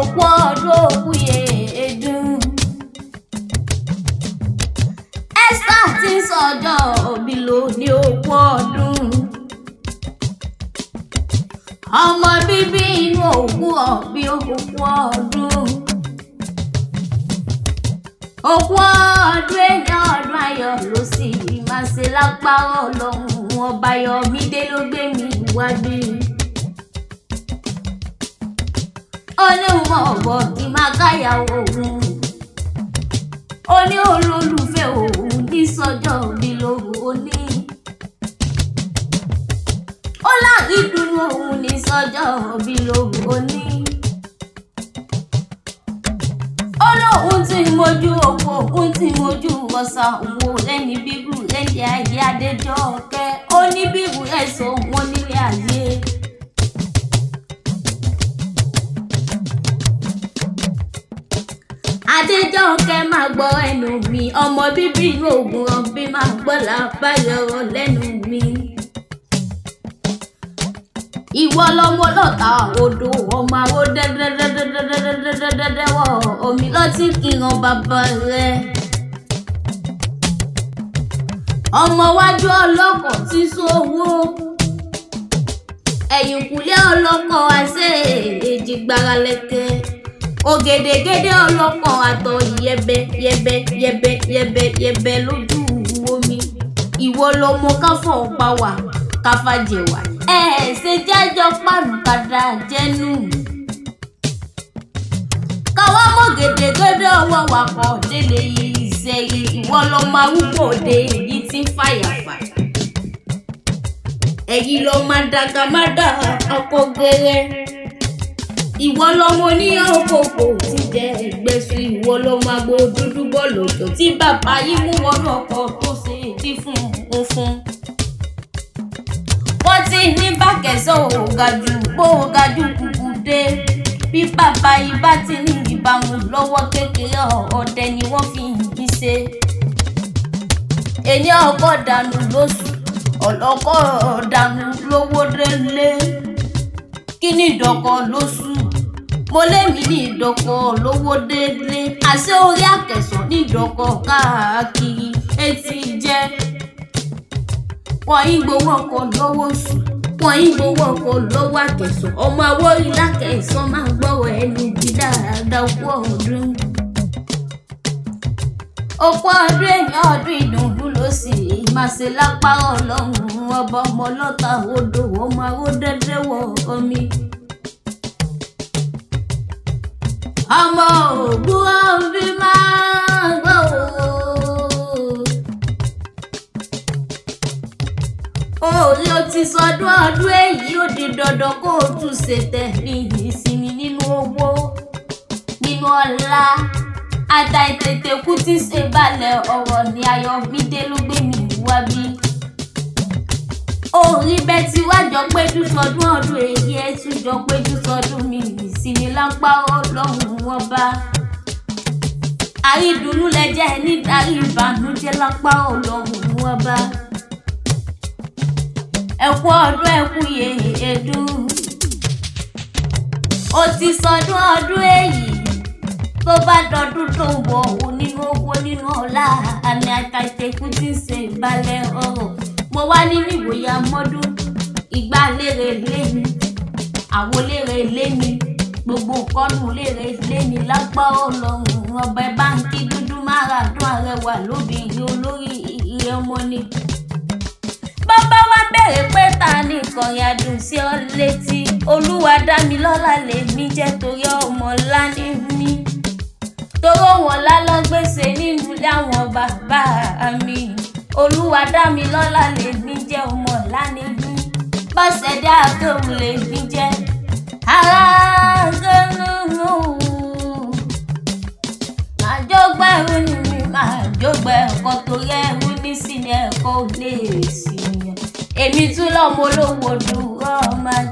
òkú ọdún òkú yèédún. Esther ti sọjọ́ òbí ló ní òkú ọdún. Ọmọ bíbí inú òkú ọ̀bí òkú ọdún. Òkú ọdún èèyàn ọdún ayọ̀ ló sì máa ṣe lágbára Ọlọ́run. Ọba Yọ̀mídé ló gbé mi wájú. Ó ní ọmọ ọ̀bọ̀ kí máa káyàwó òun. Ó ní olólùfẹ́ òun ní sọ́jọ́ òbí lóru ó ní. Ó láàrí dùnú òun ní sọ́jọ́ òbí lóru ó ní. Ó lóun tí mojú òkú òun tí mojú ọ̀sà òwò lẹ́ni bíbù lẹ́ni ayé Adéjọkẹ́. Ó ní bíbù ẹ̀sọ́ wọn nílé ayé. Adéjọkẹ́ máa gbọ́ ẹnu mi, ọmọ bíbí inú ògùn ọ̀bí máa gbọ́ làbáyọ̀ lẹ́nu mi. Ìwọ lọmọ lọ́ta odò ọmọ àwọ̀ dẹ́dẹ́dẹ́dẹ́dẹ́dẹ́dẹ́dẹ́wọ̀ omi lọ́tí kìran bàbá rẹ̀. Ọmọ wájú ọlọ́kọ̀ tí sówó. Ẹ̀yìnkùlé ọlọ́kọ̀ àṣẹ èjì gbára lẹ́kẹ́. Ògèdègèdè ọlọ́kọ̀ àtọ̀ yẹbẹ yẹbẹ yẹbẹ yẹbẹ yẹbẹ lójú omi. Ìwọ lọmọ káfọ̀ pa wà káfà jẹ wà. Ṣe jẹ́jọ́ pàrọ̀ padà jẹ́nu. Káwá mọ̀ gèdègèdè ọwọ́ wà kọ́ délé yìí sẹ́yìn. Ìwọ lọmọ arúgbó òde èyí tí ń fàyàfà. Ẹ̀yin lọ máa dàgà má dà ọkọ̀ gẹ́rẹ́. Ìwọ lọmọ oníyàn kòkò ti jẹ ẹgbẹ́sùn. Ìwọ lọmọ agbo dúdú bọ́ọ̀lù òjò tí bàbá yìí mú wọnú ọkọ̀ tó ṣe tí fún un fún. Wọ́n ti ní bákẹ́sọ̀ ògàjù kùkù dé. Bí bàbá yìí bá ti ní ìbámu lọ́wọ́ kékeré ọ̀dẹ ni wọ́n fi yìí ṣe. Èní ọkọ̀ dànù lóṣù, ọlọ́kọ̀ dànù lówó délé. Kí ni ìdọ̀kọ̀ lóṣù? Mo lémi ní ìdọ̀kọ̀ lówó délé. Àṣé orí àkẹsàn ní ìdọ̀kọ̀ káàkiri etí jẹ́. Wọ́n yín gbowó ọkọ̀ lọ́wọ́ oṣù. Wọ́n yín gbowó ọkọ̀ lọ́wọ́ àkẹsàn. Ọmọ Awori lákẹsàn máa gbọ́wọ́ ẹnu bí dáadáa òkú ọdún. Òkú ọdún èèyàn ọdún ìdùnnú ló sì máa ṣe lápárá Ọlọ́run. Ọba ọmọ lọ́ta odò ọmọ aró dẹ́dẹ́wọ̀ omi. Ọmọ ògùn ọ̀bí máa gbọ́ orí o ti sọdún ọdún èyí ó di dandan kó o tún ṣètẹ̀ ní ìsinmi nínú owó nínú ọlá. Ata ìtètè kú tí ṣe balẹ̀ ọ̀rọ̀ ní Ayọ̀mídé ló gbé mi wá bí. Orí bẹ́ẹ̀ tí wá jọ péjú sọdún ọdún èyí ẹ tún jọ péjú sọdún mi ìsinmi lápá Ọlọ́run ọba. Àrídùnnú lẹ́jẹ̀ nídarí ìbànújẹ́ lápá Ọlọ́run ọba. Ẹkú ọdún ẹkú yèédún. Ó ti sọdún ọdún èyí. Tó bá dọdún tó ń bọ̀ ò nínú owó nínú ọlá. Àmì àtàìtẹ̀kù ti ń ṣe ìbálẹ̀ ọ̀rọ̀. Mo wá nínú ìwòye amọ́dún. Ìgbà lérè léni. Àwo lérè léni. Gbogbo kọ́nù lérè léni lápá Ọlọ́run. Ọba báńkì dúdú Máradún arẹwà lóbìnrin olórí ìrẹ ọmọ ni. Bàbá wa bẹ̀rẹ̀ pé ta ni ìkọ̀yìn adùn sí ọ létí. Olúwa dá mi lọ́lá lèmi jẹ́ torí ọmọ ńlá ní mí. Toró wọn lálọ́gbèsè nínú ilé àwọn bàbá mi. Olúwa dá mi lọ́lá lèmi jẹ́ ọmọ ńlá ní mí. Bọ́sẹ̀dé àgọ́wù lèmi jẹ́. Ará gánú àjọgbà ẹrú ni mi máa jọgbà ẹ̀kọ́ torí ẹrú ní sí ni ẹ̀kọ́ ò lè sí. Èmi tún lọ́mọ olówó dùn ọ́ máa